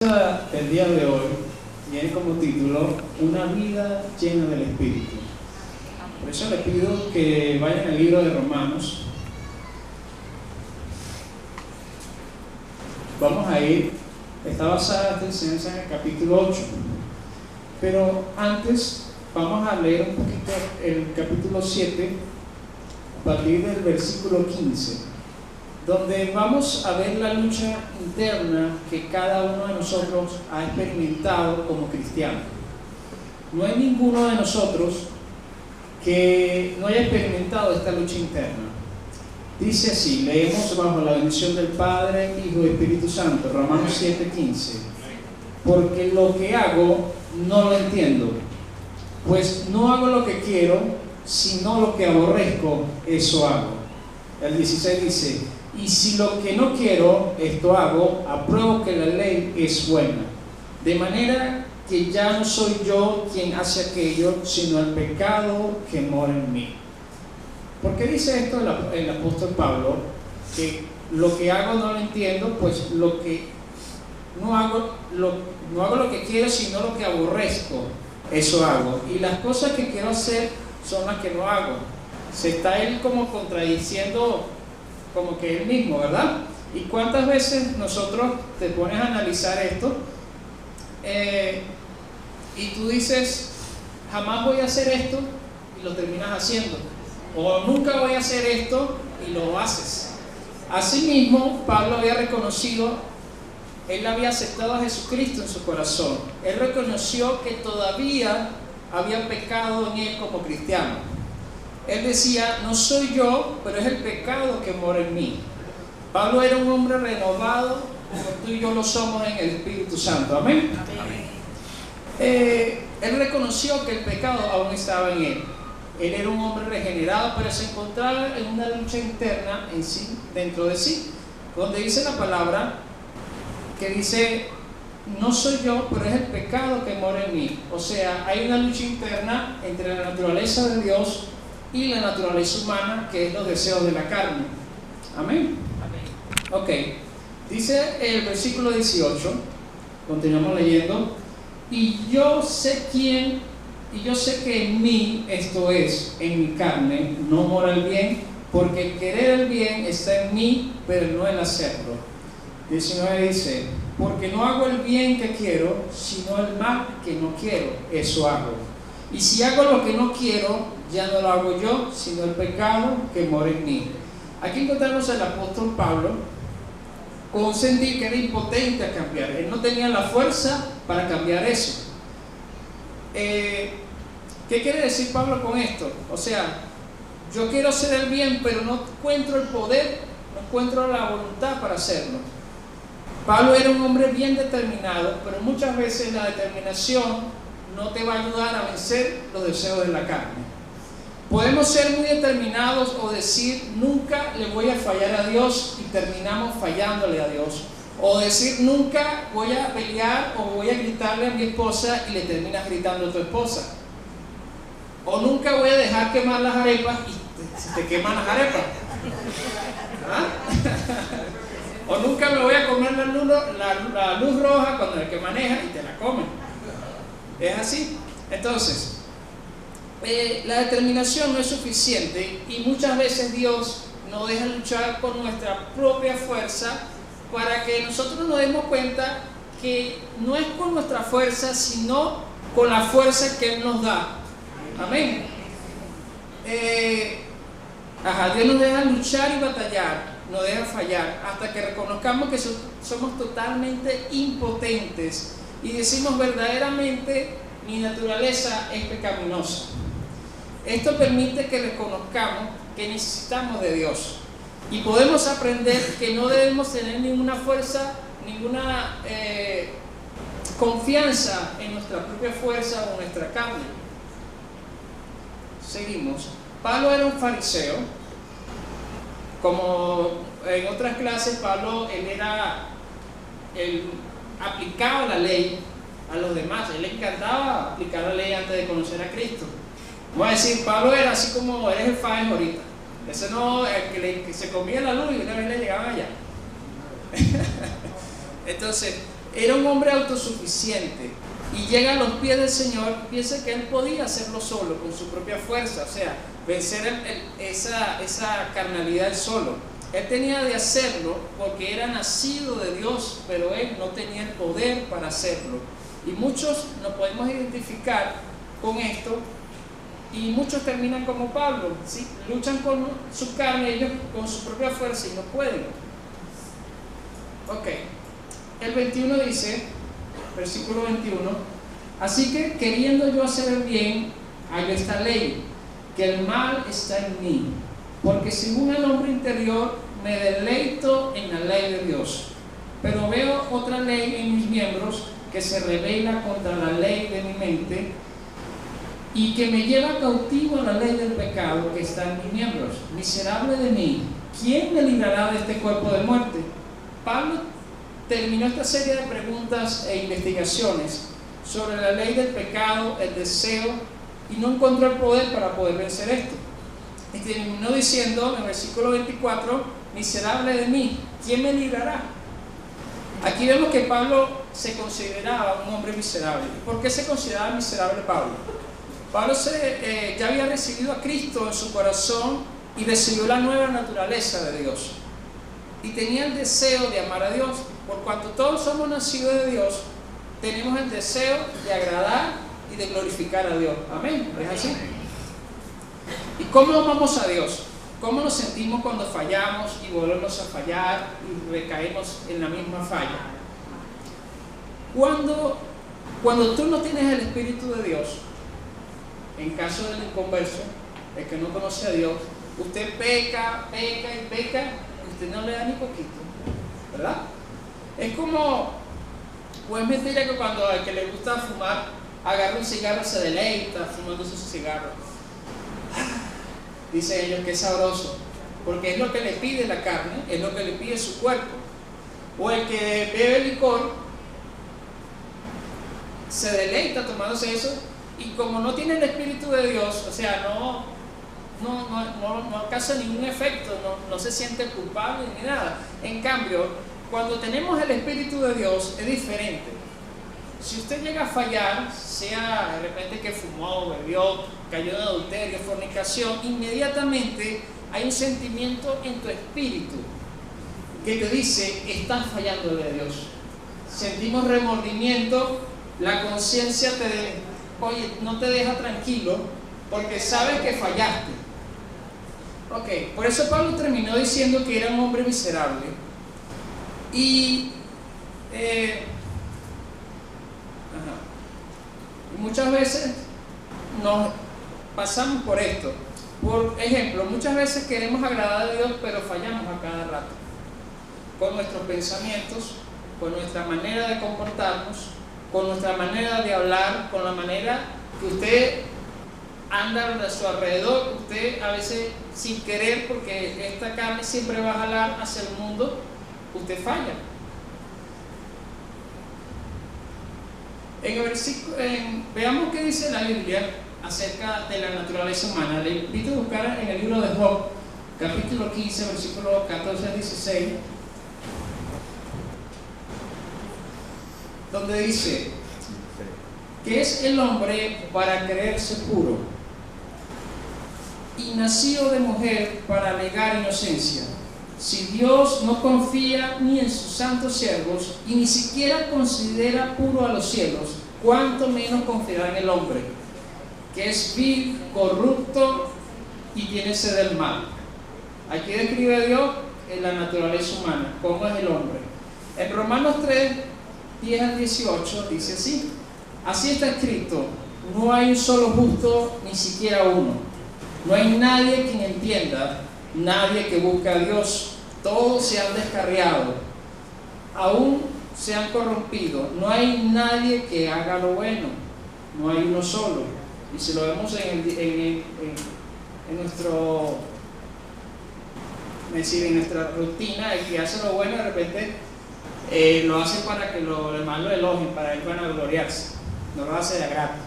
El día de hoy tiene como título Una vida llena del Espíritu. Por eso les pido que vayan al libro de Romanos. Vamos a ir, está basada esta enseñanza en el capítulo 8. Pero antes vamos a leer un poquito el capítulo 7 a partir del versículo 15. Donde vamos a ver la lucha interna que cada uno de nosotros ha experimentado como cristiano. No hay ninguno de nosotros que no haya experimentado esta lucha interna. Dice así, leemos bajo la bendición del Padre, Hijo y Espíritu Santo, Romanos 7:15. Porque lo que hago no lo entiendo, pues no hago lo que quiero, sino lo que aborrezco, eso hago. El 16 dice, y si lo que no quiero, esto hago, apruebo que la ley es buena. De manera que ya no soy yo quien hace aquello, sino el pecado que mora en mí. ¿Por qué dice esto el apóstol Pablo? Que lo que hago no lo entiendo, pues lo que no hago lo que quiero, sino lo que aborrezco, eso hago. Y las cosas que quiero hacer son las que no hago. Se está él como contradiciendo como que él mismo, ¿verdad? ¿Y cuántas veces nosotros te pones a analizar esto y tú dices, jamás voy a hacer esto y lo terminas haciendo? O nunca voy a hacer esto y lo haces. Asimismo, Pablo había reconocido, él había aceptado a Jesucristo en su corazón. Él reconoció que todavía había pecado en él como cristiano. Él decía, no soy yo, pero es el pecado que mora en mí. Pablo era un hombre renovado, como tú y yo lo somos en el Espíritu Santo. Amén. Él reconoció que el pecado aún estaba en él. Él era un hombre regenerado, pero se encontraba en una lucha interna en sí, dentro de sí, donde dice la palabra que dice, no soy yo, pero es el pecado que mora en mí. O sea, hay una lucha interna entre la naturaleza de Dios y la naturaleza humana, que es los deseos de la carne. Amén. Ok, dice el versículo 18, continuamos leyendo, y yo sé que en mí, esto es, en mi carne, no mora el bien, porque el querer el bien está en mí, pero no el hacerlo. 19 dice, porque no hago el bien que quiero, sino el mal que no quiero, eso hago. Y si hago lo que no quiero, ya no lo hago yo, sino el pecado que mora en mí. Aquí encontramos al apóstol Pablo con un sentir que era impotente a cambiar. Él no tenía la fuerza para cambiar eso. ¿Qué quiere decir Pablo con esto? O sea, yo quiero hacer el bien, pero no encuentro el poder, no encuentro la voluntad para hacerlo. Pablo era un hombre bien determinado, pero muchas veces la determinación no te va a ayudar a vencer los deseos de la carne. Podemos ser muy determinados o decir, nunca le voy a fallar a Dios, y terminamos fallándole a Dios. O decir, nunca voy a pelear o voy a gritarle a mi esposa, y le terminas gritando a tu esposa. O nunca voy a dejar quemar las arepas, y se te queman las arepas. ¿Ah? O nunca me voy a comer la luz roja cuando el que maneja, y te la come. Es así. Entonces, la determinación no es suficiente, y muchas veces Dios nos deja luchar con nuestra propia fuerza para que nosotros nos demos cuenta que no es con nuestra fuerza, sino con la fuerza que Él nos da. Amén. Dios nos deja luchar y batallar, nos deja fallar, hasta que reconozcamos que somos totalmente impotentes y decimos verdaderamente mi naturaleza es pecaminosa. Esto permite que reconozcamos que necesitamos de Dios, y podemos aprender que no debemos tener ninguna fuerza, ninguna confianza en nuestra propia fuerza o nuestra carne. Seguimos. Pablo era un fariseo. Como en otras clases, Pablo él aplicaba la ley a los demás. Él le encantaba aplicar la ley antes de conocer a Cristo. Vamos a decir, Pablo era así como eres el Faes ahorita. Ese no, el que se comía la luz y una vez le llegaban allá. Entonces, Era un hombre autosuficiente y llega a los pies del Señor y piensa que él podía hacerlo solo, con su propia fuerza, o sea, vencer esa carnalidad él solo. Él tenía de hacerlo porque era nacido de Dios, pero él no tenía el poder para hacerlo. Y muchos nos podemos identificar con esto, y muchos terminan como Pablo, ¿sí? Luchan con su carne, ellos con su propia fuerza y no pueden. Ok, el 21 dice, versículo 21, así que queriendo yo hacer el bien, hallo esta ley, que el mal está en mí, porque según el hombre interior me deleito en la ley de Dios, pero veo otra ley en mis miembros que se rebela contra la ley de mi mente y que me lleva cautivo a la ley del pecado que está en mis miembros. Miserable de mí, ¿quién me librará de este cuerpo de muerte? Pablo terminó esta serie de preguntas e investigaciones sobre la ley del pecado, el deseo, y no encontró el poder para poder vencer esto. Y terminó diciendo en el versículo 24, miserable de mí, ¿quién me librará? Aquí vemos que Pablo se consideraba un hombre miserable. ¿Por qué se consideraba miserable Pablo? Pablo ya había recibido a Cristo en su corazón y recibió la nueva naturaleza de Dios. Y tenía el deseo de amar a Dios. Por cuanto todos somos nacidos de Dios, tenemos el deseo de agradar y de glorificar a Dios. Amén. ¿Es así? ¿Y cómo amamos a Dios? ¿Cómo nos sentimos cuando fallamos y volvemos a fallar y recaemos en la misma falla? Cuando tú no tienes el Espíritu de Dios, en caso del inconverso, el que no conoce a Dios, usted peca y peca y usted no le da ni poquito, ¿verdad? Es como, pues es mentira que cuando al que le gusta fumar agarra un cigarro, se deleita fumándose su cigarro. Dicen ellos que es sabroso, porque es lo que le pide la carne, es lo que le pide su cuerpo. O el que bebe licor se deleita tomándose eso, y como no tiene el Espíritu de Dios, o sea, no causa ningún efecto, no se siente culpable ni nada. En cambio, cuando tenemos el Espíritu de Dios es diferente. Si usted llega a fallar, sea de repente que fumó, bebió, cayó en adulterio, fornicación, inmediatamente hay un sentimiento en tu espíritu que te dice, estás fallando de Dios. Sentimos remordimiento, la conciencia no te deja tranquilo porque sabes que fallaste. Ok, por eso Pablo terminó diciendo que era un hombre miserable. Y muchas veces nos pasamos por esto. Por ejemplo, muchas veces queremos agradar a Dios, pero fallamos a cada rato. Con nuestros pensamientos, con nuestra manera de comportarnos, con nuestra manera de hablar, con la manera que usted anda a su alrededor. Usted a veces sin querer, porque esta carne siempre va a jalar hacia el mundo, usted falla. Veamos qué dice la Biblia acerca de la naturaleza humana. Le invito a buscar en el libro de Job, capítulo 15, versículos 14 al 16, donde dice: ¿qué es el hombre para creerse puro? Y nacido de mujer para alegar inocencia. Si Dios no confía ni en sus santos siervos y ni siquiera considera puro a los cielos, cuánto menos confiará en el hombre, que es vil, corrupto y tiene sed del mal. Aquí describe Dios en la naturaleza humana, cómo es el hombre. En Romanos 3, 10 al 18 dice así: así está escrito, no hay un solo justo, ni siquiera uno. No hay nadie quien entienda, nadie que busque a Dios. Todos se han descarriado, aún se han corrompido. No hay nadie que haga lo bueno, no hay uno solo. Y si lo vemos en nuestra rutina, el que hace lo bueno de repente lo hace para que los demás lo elogien, para él van a gloriarse, no lo hace de gratis.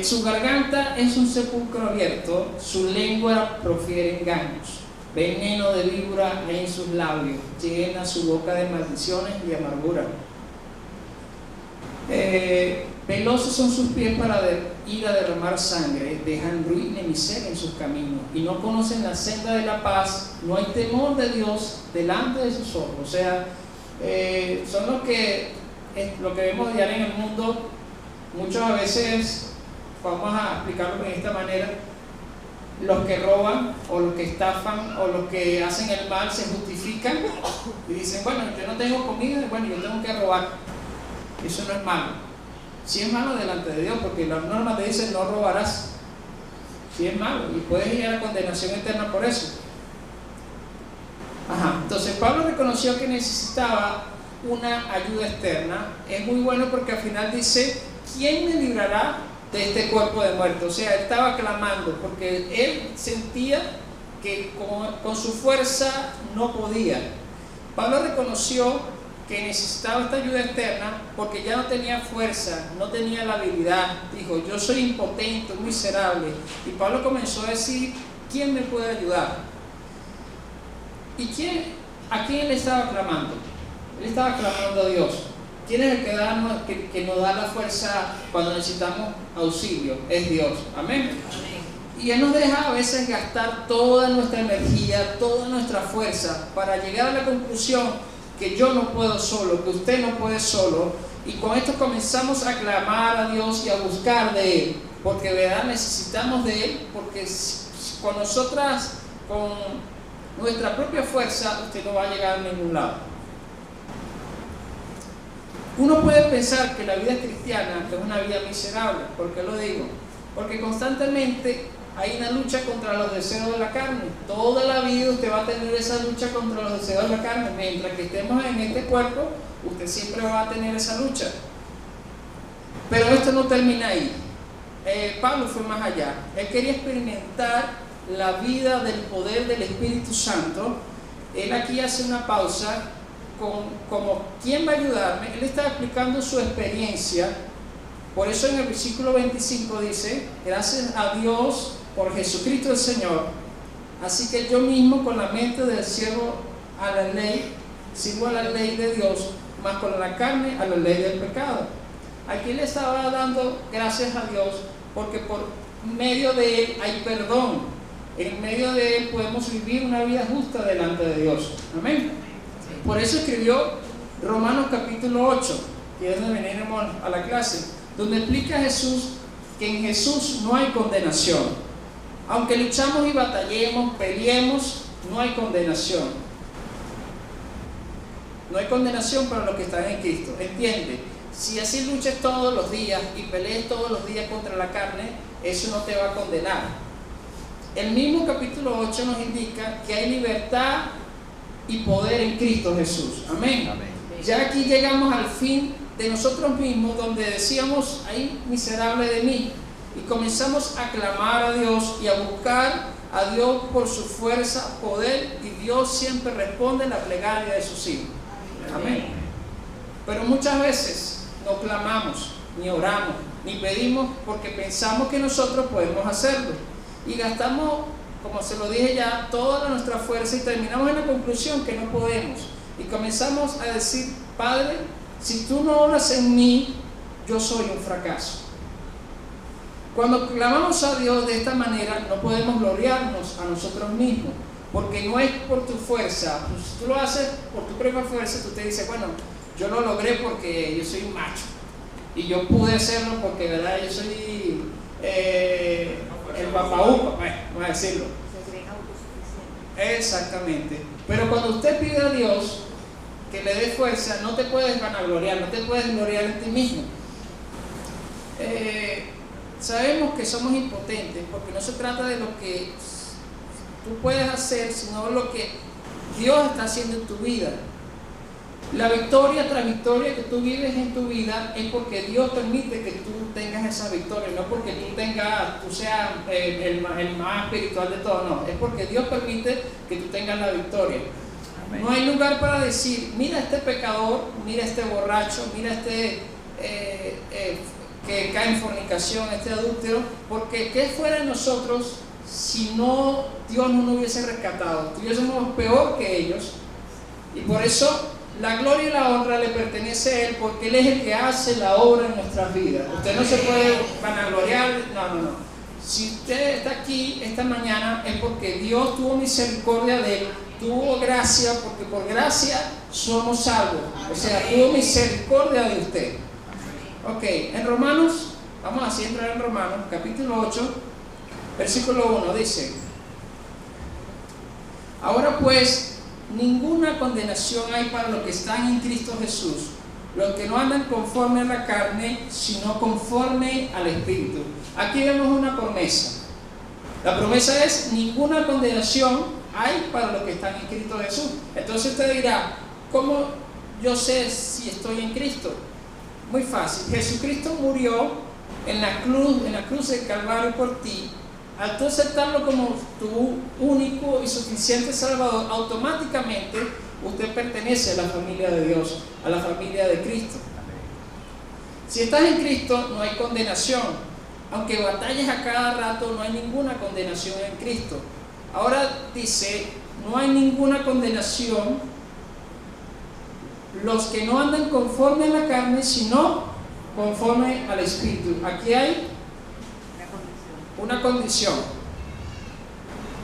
Su garganta es un sepulcro abierto, su lengua profiere engaños, veneno de víbora hay en sus labios, llena su boca de maldiciones y de amargura. Veloces son sus pies para ir a derramar sangre, dejan ruina y miseria en sus caminos, y no conocen la senda de la paz, no hay temor de Dios delante de sus ojos. O sea, son lo que vemos diario en el mundo. Muchas veces, vamos a explicarlo de esta manera, los que roban o los que estafan o los que hacen el mal se justifican y dicen, bueno, yo no tengo comida, bueno, yo tengo que robar. Eso no es malo. Si es malo delante de Dios, porque las normas te dicen no robarás. Si es malo y puedes ir a la condenación eterna por eso. Entonces Pablo reconoció que necesitaba una ayuda externa. Es muy bueno porque al final dice, ¿quién me librará de este cuerpo de muerte? O sea, él estaba clamando porque él sentía que con su fuerza no podía. Pablo reconoció que necesitaba esta ayuda externa porque ya no tenía fuerza, no tenía la habilidad. Dijo, yo soy impotente, miserable. Y Pablo comenzó a decir, ¿quién me puede ayudar? ¿Y a quién le estaba clamando? Él estaba clamando a Dios. ¿Quién es el que nos da la fuerza cuando necesitamos auxilio? Es Dios. Amén. Y Él nos deja a veces gastar toda nuestra energía, toda nuestra fuerza para llegar a la conclusión que yo no puedo solo, que usted no puede solo, y con esto comenzamos a clamar a Dios y a buscar de Él, porque verdad necesitamos de Él, porque con nuestra propia fuerza usted no va a llegar a ningún lado. Uno puede pensar que la vida cristiana es una vida miserable. ¿Por qué lo digo? Porque constantemente hay una lucha contra los deseos de la carne. Toda la vida usted va a tener esa lucha contra los deseos de la carne. Mientras que estemos en este cuerpo, usted siempre va a tener esa lucha. Pero esto no termina ahí. Pablo fue más allá. Él quería experimentar la vida del poder del Espíritu Santo. Él aquí hace una pausa como ¿quién va a ayudarme? Él está explicando su experiencia. Por eso en el versículo 25 dice, gracias a Dios por Jesucristo el Señor, así que yo mismo con la mente del siervo a la ley, sirvo a la ley de Dios, más con la carne a la ley del pecado. Aquí le estaba dando gracias a Dios porque por medio de Él hay perdón. En medio de Él podemos vivir una vida justa delante de Dios. Amén. Por eso escribió Romanos capítulo 8, que es donde venimos a la clase, donde explica a Jesús que en Jesús no hay condenación. Aunque luchamos y batallemos, peleemos, no hay condenación. No hay condenación para los que están en Cristo. ¿Entiende? Si así luches todos los días y pelees todos los días contra la carne, eso no te va a condenar. El mismo capítulo 8 nos indica que hay libertad y poder en Cristo Jesús. Amén. Amén. Ya aquí llegamos al fin de nosotros mismos, donde decíamos, ay, miserable de mí, y comenzamos a clamar a Dios y a buscar a Dios por su fuerza, poder, y Dios siempre responde la plegaria de sus hijos. Amén. Pero muchas veces no clamamos, ni oramos, ni pedimos porque pensamos que nosotros podemos hacerlo, y gastamos, como se lo dije ya, toda nuestra fuerza y terminamos en la conclusión que no podemos, y comenzamos a decir, Padre, si tú no obras en mí, yo soy un fracaso. Cuando clamamos a Dios de esta manera, no podemos gloriarnos a nosotros mismos, porque no es por tu fuerza. Si tú lo haces por tu propia fuerza, tú te dices, bueno, yo lo logré porque yo soy un macho, y yo pude hacerlo porque, ¿verdad? Yo soy el papaupa, bueno, vamos a decirlo. Exactamente. Pero cuando usted pide a Dios que le dé fuerza, no te puedes vanagloriar, no te puedes gloriar en ti mismo. Sabemos que somos impotentes porque no se trata de lo que tú puedes hacer, sino lo que Dios está haciendo en tu vida. La victoria tras victoria que tú vives en tu vida es porque Dios permite que tú tengas esa victoria, no porque tú seas el más espiritual de todos, no, es porque Dios permite que tú tengas la victoria. Amén. No hay lugar para decir, mira este pecador, mira este borracho, mira este que cae en fornicación, este adúltero, porque ¿qué fuera de nosotros si no Dios no nos hubiese rescatado? Tuviésemos peor que ellos, y por eso la gloria y la honra le pertenece a Él porque Él es el que hace la obra en nuestras vidas. Usted no se puede vanagloriar, no. Si usted está aquí esta mañana es porque Dios tuvo misericordia de Él, tuvo gracia, porque por gracia somos salvos. O sea, tuvo misericordia de usted. Ok, en Romanos, vamos así a entrar en Romanos, capítulo 8, versículo 1, dice: ahora pues, ninguna condenación hay para los que están en Cristo Jesús, los que no andan conforme a la carne, sino conforme al Espíritu. Aquí vemos una promesa. La promesa es: ninguna condenación hay para los que están en Cristo Jesús. Entonces usted dirá: ¿cómo yo sé si estoy en Cristo? Muy fácil. Jesucristo murió en la cruz del Calvario por ti. Al tú aceptarlo como tu único y suficiente Salvador, automáticamente usted pertenece a la familia de Dios, a la familia de Cristo. Si estás en Cristo, no hay condenación. Aunque batalles a cada rato, no hay ninguna condenación en Cristo. Ahora dice: no hay ninguna condenación los que no andan conforme a la carne, sino conforme al Espíritu. Aquí hay una condición.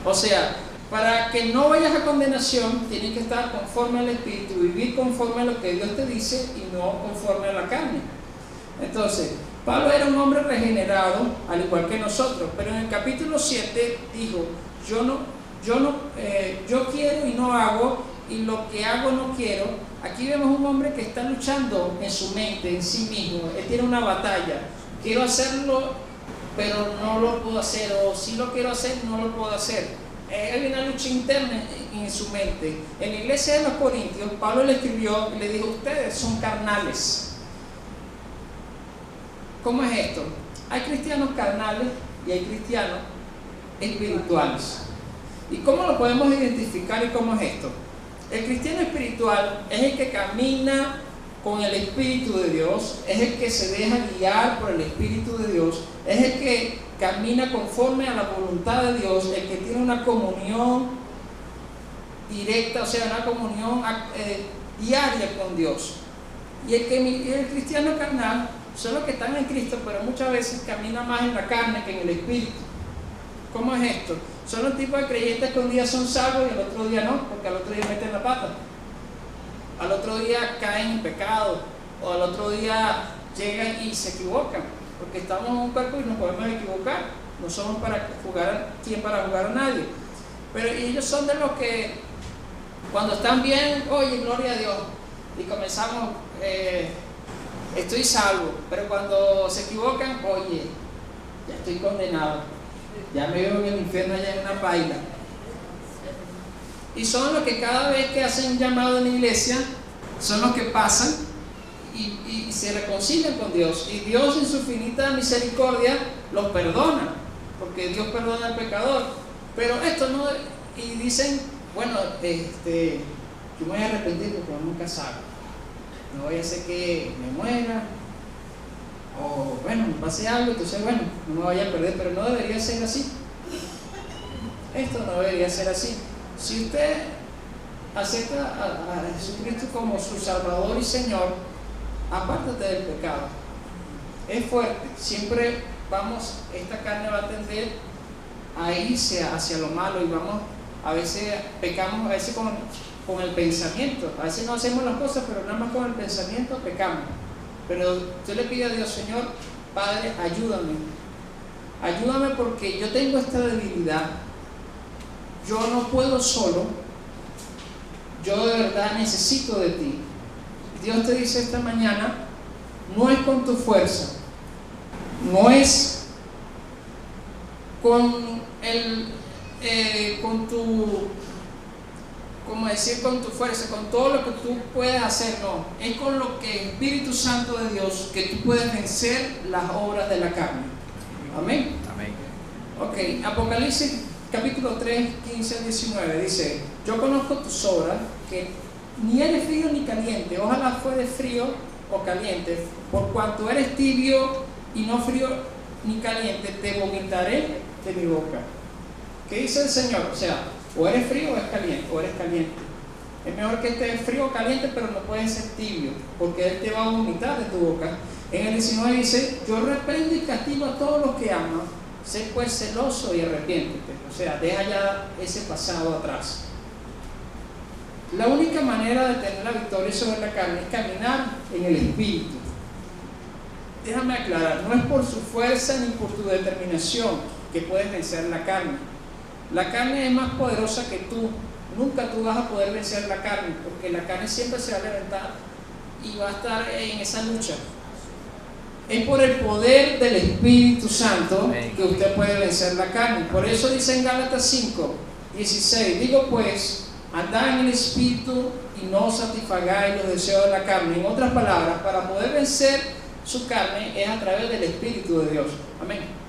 O sea, para que no vayas a condenación, tienes que estar conforme al Espíritu, vivir conforme a lo que Dios te dice y no conforme a la carne. Entonces, Pablo era un hombre regenerado, al igual que nosotros, pero en el capítulo 7 dijo: yo quiero y no hago, y lo que hago no quiero. Aquí vemos un hombre que está luchando en su mente, en sí mismo. Él tiene una batalla. Quiero hacerlo, pero no lo puedo hacer, o si lo quiero hacer, no lo puedo hacer. Hay una lucha interna en su mente. En la iglesia de los Corintios, Pablo le escribió y le dijo: ustedes son carnales. ¿Cómo es esto? Hay cristianos carnales y hay cristianos espirituales. ¿Y cómo lo podemos identificar y cómo es esto? El cristiano espiritual es el que camina con el Espíritu de Dios, es el que se deja guiar por el Espíritu de Dios, es el que camina conforme a la voluntad de Dios, el que tiene una comunión directa, o sea, una comunión diaria con Dios. Y el cristiano carnal son los que están en Cristo, pero muchas veces camina más en la carne que en el Espíritu. ¿Cómo es esto? Son los tipos de creyentes que un día son salvos y al otro día no, porque al otro día meten la pata. Al otro día caen en pecado, o al otro día llegan y se equivocan, porque estamos en un cuerpo y nos podemos equivocar. No somos para jugar a nadie. Pero ellos son de los que cuando están bien, oye, gloria a Dios, y comenzamos, estoy salvo. Pero cuando se equivocan, oye, ya estoy condenado, ya me veo en el infierno, allá en una paila. Y son los que cada vez que hacen llamado en la iglesia, son los que pasan y se reconcilian con Dios. Y Dios, en su finita misericordia, los perdona, porque Dios perdona al pecador. Pero esto no, y dicen: bueno, yo me voy a arrepentir porque nunca sabe. No voy a hacer que me muera, o bueno, me pase algo, entonces bueno, no me vaya a perder. Pero no debería ser así. Esto no debería ser así. Si usted acepta a Jesucristo como su Salvador y Señor, apártate del pecado. Es fuerte. Siempre esta carne va a tender a irse hacia lo malo, y a veces pecamos, a veces con el pensamiento. A veces no hacemos las cosas, pero nada más con el pensamiento pecamos. Pero yo le pido a Dios: Señor, Padre, ayúdame porque yo tengo esta debilidad. Yo no puedo solo, yo de verdad necesito de ti. Dios te dice esta mañana: no es con tu fuerza, no es con con tu fuerza, con todo lo que tú puedes hacer, no, es con lo que el Espíritu Santo de Dios, que tú puedes vencer las obras de la carne. Amén. Amén. Ok, Apocalipsis capítulo 3, 15 al 19 dice: yo conozco tus obras, que ni eres frío ni caliente. Ojalá fueres frío o caliente. Por cuanto eres tibio y no frío ni caliente, te vomitaré de mi boca. ¿Qué dice el Señor? O sea, o eres frío o eres caliente, Es mejor que esté frío o caliente, pero no puede ser tibio, porque Él te va a vomitar de tu boca. En el 19 dice: yo reprendo y castigo a todos los que aman, sé pues celoso y arrepiéntete. O sea, deja ya ese pasado atrás. La única manera de tener la victoria sobre la carne es caminar en el Espíritu. Déjame aclarar, no es por su fuerza ni por tu determinación que puedes vencer la carne. La carne es más poderosa que tú. Nunca tú vas a poder vencer la carne, porque la carne siempre se va a levantar y va a estar en esa lucha. Es por el poder del Espíritu Santo que usted puede vencer la carne. Por eso dice en Gálatas 5:16: digo pues, andad en el Espíritu y no satisfagáis los deseos de la carne. En otras palabras, para poder vencer su carne es a través del Espíritu de Dios. Amén.